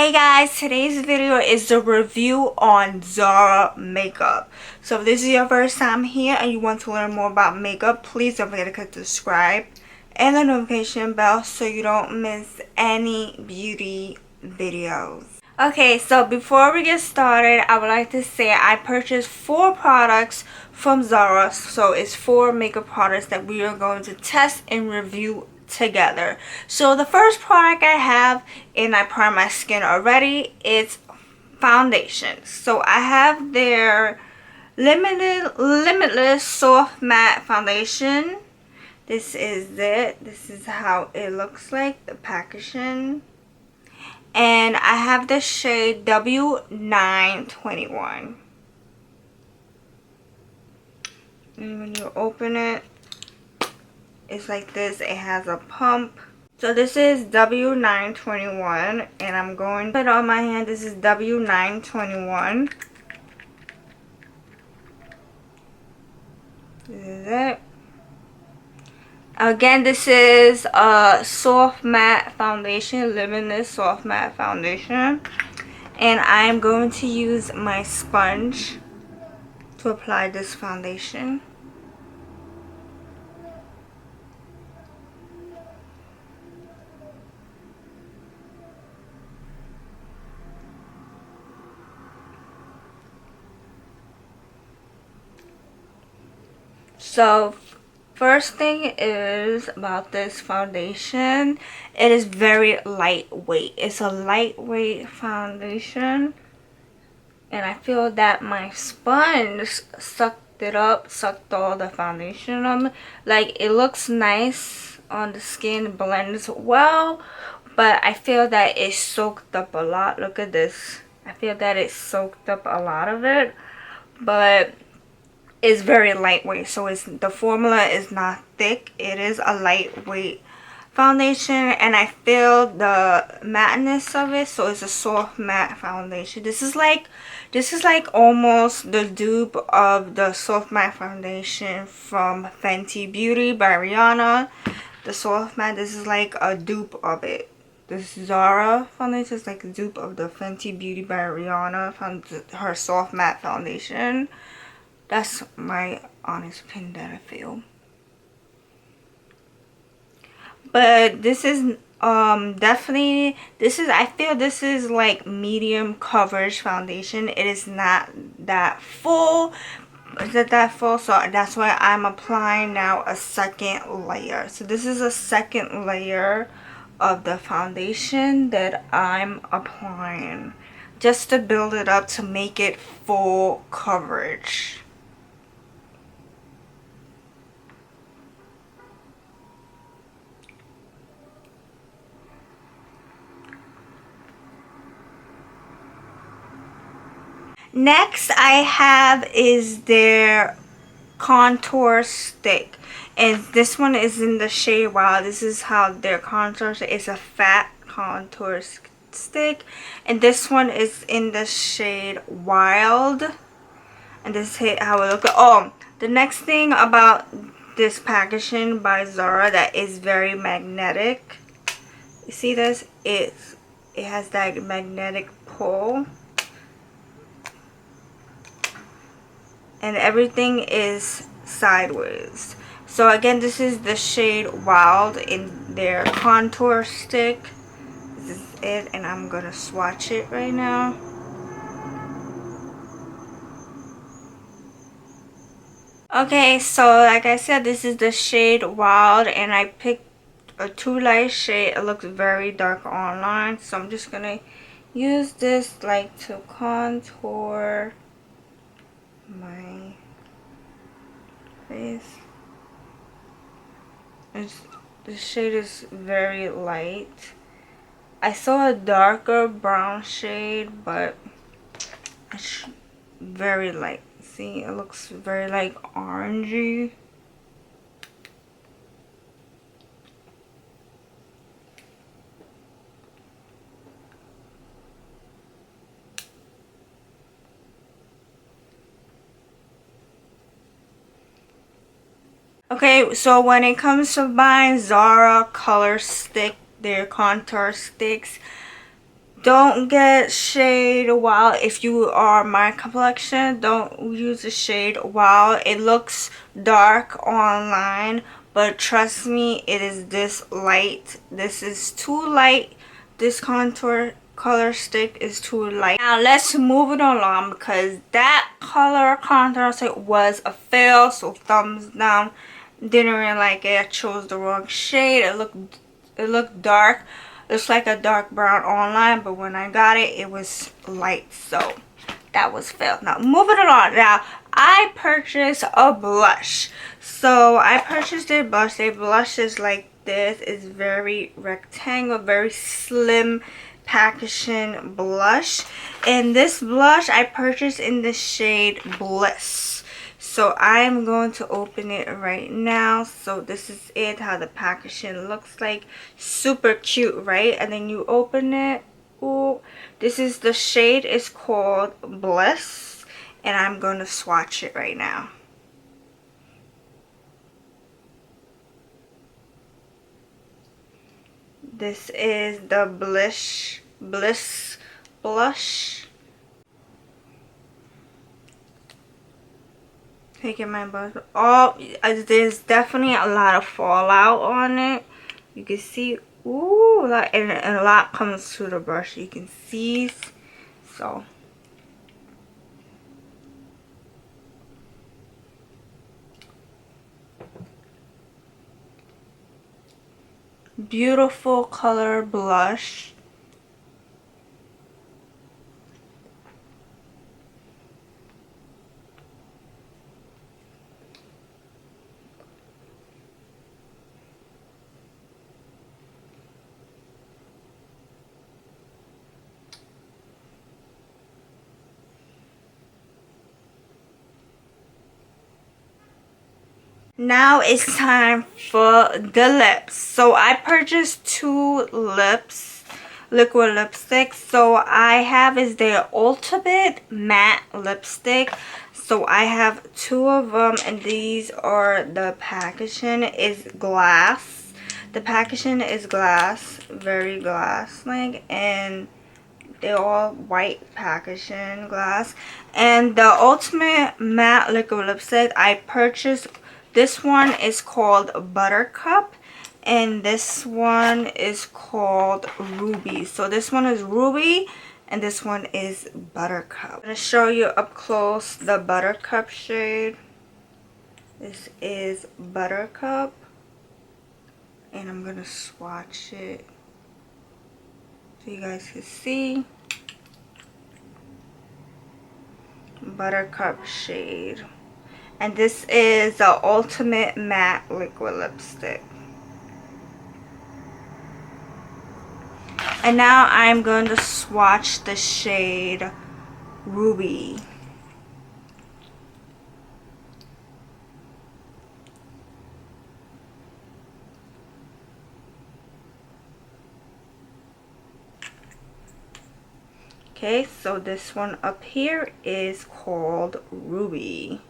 Hey guys, today's video is the review on Zara Makeup. So if this is your first time here and you want to learn more about makeup, please don't forget to click subscribe and the notification bell so you don't miss any beauty videos. Okay, so before we get started, I would like to say I purchased 4 products from Zara. So it's 4 makeup products that we are going to test and review together. So the first product I have, and I primed my skin already, is foundation. So I have their Limitless Soft Matte Foundation. This is it. This is how it looks like, the packaging. And I have the shade W921. And when you open it, it's like this. It has a pump. So this is W921, and I'm going to put it on my hand. This is W921. This is it. Again, this is a soft matte foundation, Limitless Soft Matte Foundation. And I'm going to use my sponge to apply this foundation. So first thing is about this foundation, it is very lightweight. It's a lightweight foundation, and I feel that my sponge sucked it up, sucked all the foundation up. Like, it looks nice on the skin, blends well, but I feel that it soaked up a lot. Look at this. I feel that it soaked up a lot of it, but it's very lightweight. So the formula is not thick. It is a lightweight foundation, and I feel the matteness of it. So it's a soft matte foundation. This is like almost the dupe of the soft matte foundation from Fenty Beauty by Rihanna. The soft matte, this is like a dupe of it. This Zara foundation is like a dupe of the Fenty Beauty by Rihanna, her soft matte foundation. That's my honest opinion that I feel. But this is definitely, I feel this is like medium coverage foundation. It is not that full. Is it that full? So that's why I'm applying now a second layer. So this is a second layer of the foundation that I'm applying, just to build it up to make it full coverage. Next I have is their contour stick, and this one is in the shade Wild. This is how their contour stick is, a fat contour stick, and this one is in the shade Wild, and this is how it looks. Oh, the next thing about this packaging by Zara that is very magnetic, you see this, it has that magnetic pull, and everything is sideways. So again, this is the shade Wild in their contour stick. This is it, and I'm gonna swatch it right now. Okay, so like I said, this is the shade Wild, and I picked a 2 light shade. It looks very dark online, so I'm just gonna use this like to contour my face. The shade is very light. I saw a darker brown shade, but it's very light. See, it looks very like orangey. Okay, so when it comes to buying Zara color stick, their contour sticks, don't get shade Wild. If you are my complexion, don't use the shade Wild. It looks dark online, but trust me, it is this light. This is too light. This contour color stick is too light. Now let's move it along, because that color contour stick was a fail, so thumbs down. Didn't really like it. I chose the wrong shade. It looked dark. Looks like a dark brown online, but when I got it, it was light, so that was failed. Now moving along. Now I purchased a blush. So I purchased a blush. A blush is like this. It's very rectangle, very slim packaging blush. And this blush I purchased in the shade Bliss. So I'm going to open it right now. So this is it, how the packaging looks like. Super cute, right? And then you open it. Ooh, this is the shade is called Bliss, and I'm going to swatch it right now. This is the Bliss blush. Taking my blush. Oh, there's definitely a lot of fallout on it. You can see, ooh, and a lot comes to the brush. You can see, so. Beautiful color blush. Now it's time for the lips. So I purchased 2 liquid lipsticks. So I have is their Ultimate matte lipstick. So I have 2 of them, and these are the packaging is glass. The packaging is glass, very glass like, and they're all white packaging glass. And the Ultimate matte liquid lipstick I purchased. This one is called Buttercup, and this one is called Ruby. So this one is Ruby, and this one is Buttercup. I'm going to show you up close the Buttercup shade. This is Buttercup, and I'm going to swatch it so you guys can see. Buttercup shade. And this is the Ultimate matte liquid lipstick. And now I'm going to swatch the shade Ruby. Okay, so this one up here is called Ruby.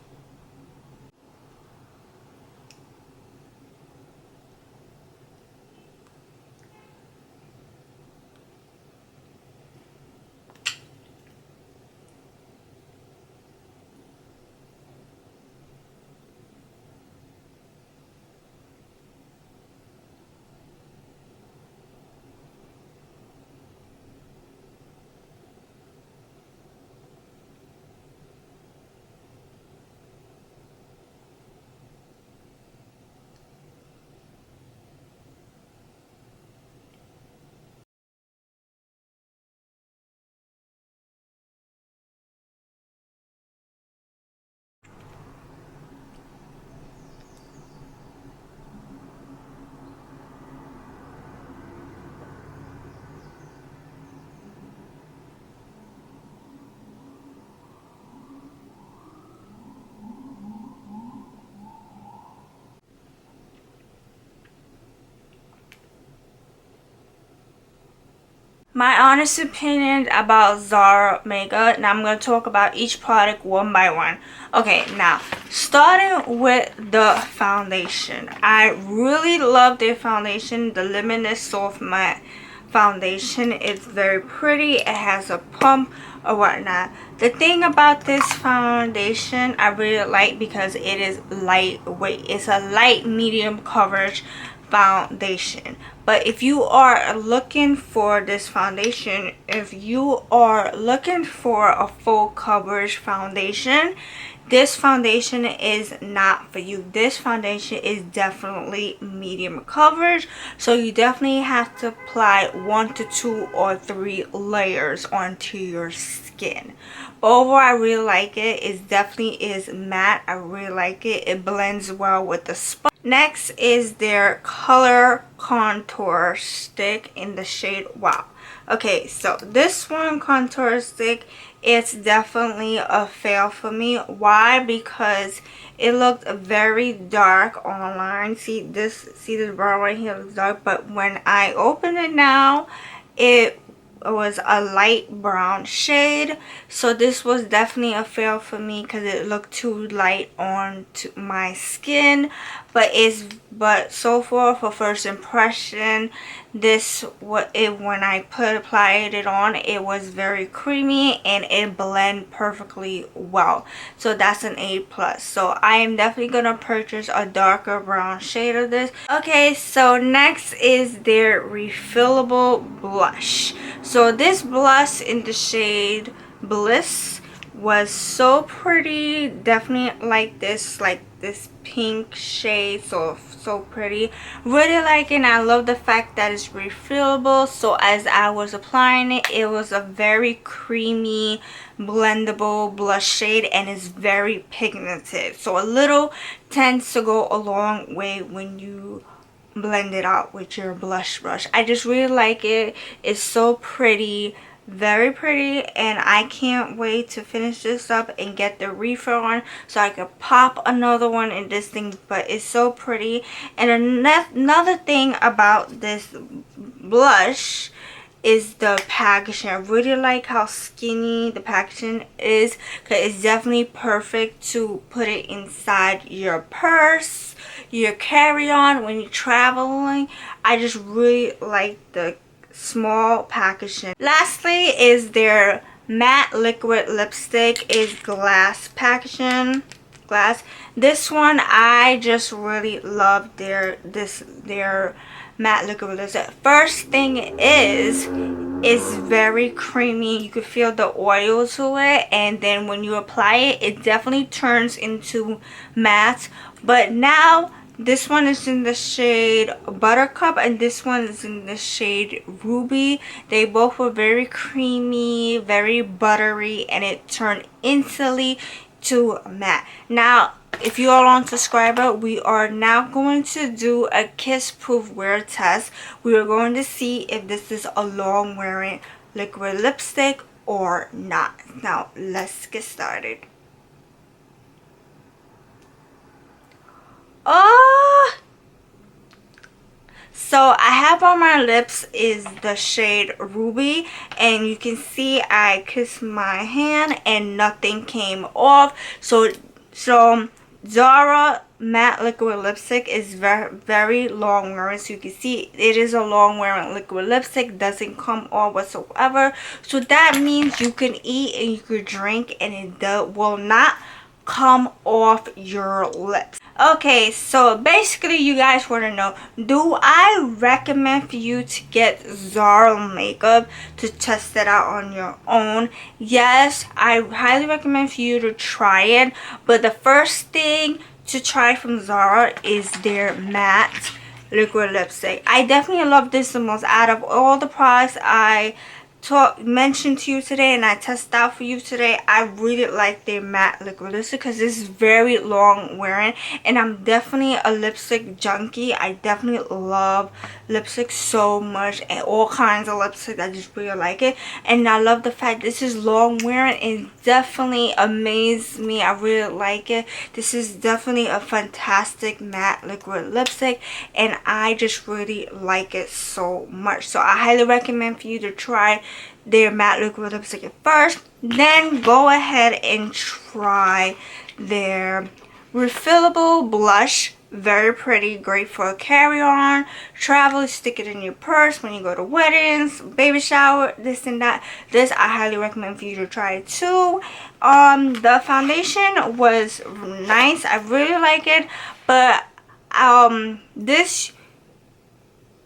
My honest opinion about Zara Makeup. Now I'm going to talk about each product one by one. Okay, now starting with the foundation. I really love their foundation, the Limitless Soft Matte foundation. It's very pretty. It has a pump or whatnot. The thing about this foundation I really like because it is lightweight. It's a light medium coverage foundation. But if you are looking for this foundation, if you are looking for a full coverage foundation, this foundation is not for you. This foundation is definitely medium coverage, so you definitely have to apply 1 to 2 or 3 layers onto your skin. Overall, I really like it. It definitely is matte. I really like it. It blends well with the sponge. Next is their color contour stick in the shade Wow. Okay, so this one contour stick, it's definitely a fail for me. Why? Because it looked very dark online. See this brown right here looks dark, but when I open it now, it was a light brown shade. So this was definitely a fail for me because it looked too light on to my skin. But so far, for first impression, when I applied it on, it was very creamy and it blended perfectly well. So that's an A+. So I am definitely gonna purchase a darker brown shade of this. Okay, so next is their refillable blush. So this blush in the shade Bliss was so pretty. Definitely like this pink shade, so pretty. Really like it, and I love the fact that it's refillable. So as I was applying it, it was a very creamy blendable blush shade, and it's very pigmented, so a little tends to go a long way when you blend it out with your blush brush. I just really like it. It's so pretty, very pretty, and I can't wait to finish this up and get the refill on so I could pop another one in this thing. But it's so pretty. And another thing about this blush is the packaging. I really like how skinny the packaging is, because it's definitely perfect to put it inside your purse, your carry-on when you're traveling. I just really like the small packaging. Lastly is their matte liquid lipstick. Is glass packaging. Glass. This one I just really love their matte liquid lipstick. First thing is very creamy. You can feel the oil to it, and then when you apply it, it definitely turns into matte. But now this one is in the shade Buttercup, and this one is in the shade Ruby. They both were very creamy, very buttery, and it turned instantly to matte. Now, if you are on subscriber, we are now going to do a kiss proof wear test. We are going to see if this is a long wearing liquid lipstick or not. Now, let's get started. Oh, so I have on my lips is the shade Ruby, and you can see I kissed my hand and nothing came off. So Zara matte liquid lipstick is very long wearing, so you can see it is a long wearing liquid lipstick, doesn't come off whatsoever. So that means you can eat and you can drink and it will not come off your lips. Okay, so basically you guys want to know, do I recommend for you to get Zara Makeup to test it out on your own? Yes, I highly recommend for you to try it, but the first thing to try from Zara is their matte liquid lipstick. I definitely love this the most out of all the products I mentioned to you today and I tested out for you today. I really like their matte liquid lipstick because this is very long wearing, and I'm definitely a lipstick junkie. I definitely love lipstick so much, and all kinds of lipstick. I just really like it, and I love the fact this is long wearing. It definitely amazed me. I really like it. This is definitely a fantastic matte liquid lipstick, and I just really like it so much. So I highly recommend for you to try their matte liquid lipstick at first, then go ahead and try their refillable blush Very pretty, great for a carry-on, travel, stick it in your purse when you go to weddings, baby shower, this and that. This I highly recommend for you to try it too. The foundation was nice. I really like it, but this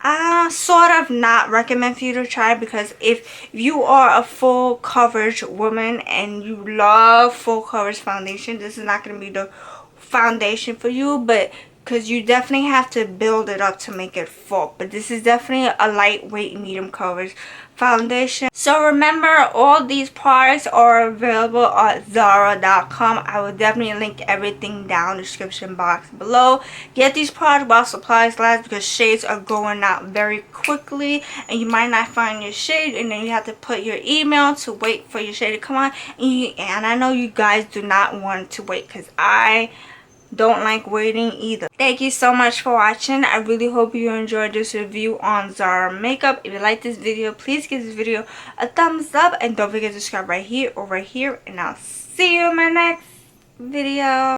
I sort of not recommend for you to try, because if you are a full coverage woman and you love full coverage foundation, this is not going to be the foundation for you, but because you definitely have to build it up to make it full. But this is definitely a lightweight medium coverage foundation. So remember, all these products are available at Zara.com. I will definitely link everything down in the description box below. Get these products while supplies last, because shades are going out very quickly and you might not find your shade, and then you have to put your email to wait for your shade to come on. And I know you guys do not want to wait, because I don't like waiting either. Thank you so much for watching. I really hope you enjoyed this review on Zara Makeup. If you like this video, please give this video a thumbs up, and don't forget to subscribe right here or right here, and I'll see you in my next video.